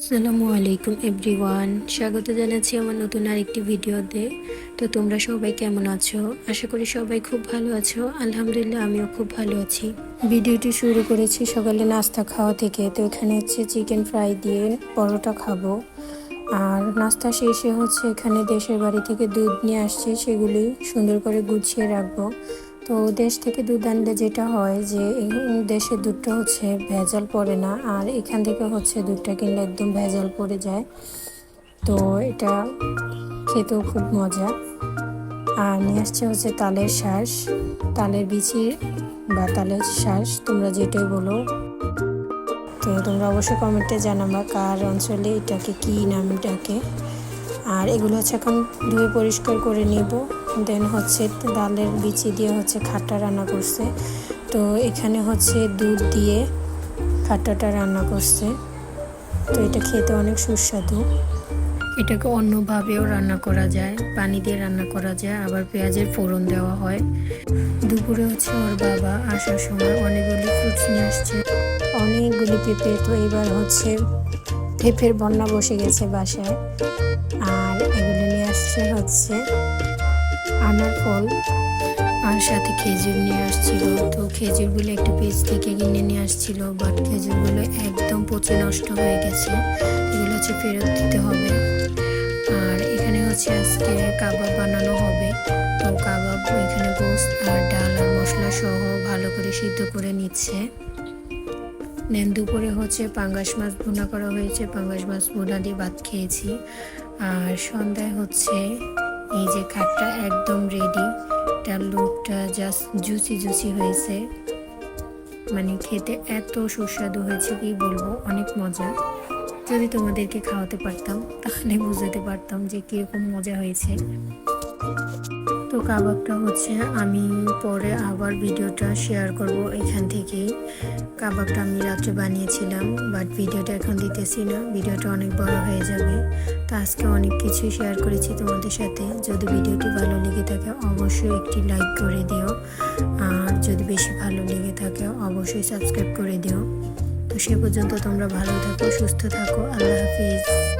আসসালামু আলাইকুম এভরিওয়ান, স্বাগত জানাচ্ছি আমার নতুন আরেকটি ভিডিওতে। তো তোমরা সবাই কেমন আছো? আশা করি সবাই খুব ভালো আছো। আলহামদুলিল্লাহ, আমিও খুব ভালো আছি। ভিডিওটি শুরু করেছি সকালে নাস্তা খাওয়া থেকে। তো এখানে হচ্ছে চিকেন ফ্রাই দিয়ে পরোটা খাবো। আর নাস্তা শেষে হচ্ছে এখানে দেশের বাড়ি থেকে দুধ নিয়ে আসছে, সেগুলি সুন্দর করে গুছিয়ে রাখবো। তো দেশ থেকে দুধ আনলে যেটা হয় যে দেশের দুধটা হচ্ছে ভেজাল পড়ে না, আর এখান থেকে হচ্ছে দুধটা কিনলে একদম ভেজাল পড়ে যায়। তো এটা খেতেও খুব মজা। আর নিয়ে আসছে হচ্ছে তালের শাঁস, তালের বিচি বা তালের শাঁস, তোমরা যেটাই বলো। তো তোমরা অবশ্যই কমেন্টে জানাবা কার অঞ্চলে এটাকে কী নাম ডাকে। আর এগুলো হচ্ছে এখন ধুয়ে পরিষ্কার করে নিব। দেন হচ্ছে ডালের বিচি দিয়ে হচ্ছে খাট্টা রান্না করছে। তো এখানে হচ্ছে দুধ দিয়ে খাট্টাটা রান্না করছে। তো এটা খেতে অনেক সুস্বাদু। এটাকে অন্যভাবেও রান্না করা যায়, পানি দিয়ে রান্না করা যায়, আবার পেঁয়াজের ফোড়ন দেওয়া হয়। দুপুরে হচ্ছে ওর বাবা আসার সময় অনেকগুলি ফ্রুটস নিয়ে আসছে, অনেকগুলি পেঁপে। তো এবার হচ্ছে পেঁপের বন্যা বসে গেছে বাসায়। আর এগুলো নিয়ে আসছে হচ্ছে আনার ফল, আর সাথে খেজুর নিয়ে আসছিল। তো খেজুরগুলো একটা পেজ থেকে কিনে নিয়ে আসছিল, বাট খেজুরগুলো একদম পচে নষ্ট হয়ে গেছে। এগুলো হচ্ছে ফেরত দিতে হবে। আর এখানে হচ্ছে আজকে কাবাব বানানো হবে। তো কাবাব এখানে গোশত আর ডাল আর মশলা সহ ভালো করে সিদ্ধ করে নিচ্ছে। দেন দুপুরে হচ্ছে পাঙ্গাস মাছ ভুনা করা হয়েছে, পাঙ্গাস মাছ ভুনা দিয়ে ভাত খেয়েছি। আর সন্ধ্যায় হচ্ছে এই যে খাটটা একদম রেডি। তার লুকটা জাস্ট জুচি জুচি হয়েছে, মানে খেতে এত সুস্বাদু হয়েছে কি বলবো, অনেক মজা। যদি তোমাদেরকে খাওয়াতে পারতাম তাহলে বুঝতে পারতাম যে কীরকম মজা হয়েছে। তো কাবাবটা হচ্ছে আমি পরে আবার ভিডিওটা শেয়ার করব এখান থেকেই। কাবাবটা আমি রাত্রে বানিয়েছিলাম, বাট ভিডিওটা এখন দিতেছি না, ভিডিওটা অনেক বড় হয়ে যাবে। তো আজকে অনেক কিছুই শেয়ার করেছি তোমাদের সাথে। যদি ভিডিওটি ভালো লেগে থাকে অবশ্যই একটি লাইক করে দিও, আর যদি বেশি ভালো লেগে থাকে অবশ্যই সাবস্ক্রাইব করে দিও। তো সে পর্যন্ত তোমরা ভালো থাকো, সুস্থ থাকো। আল্লাহ হাফিজ।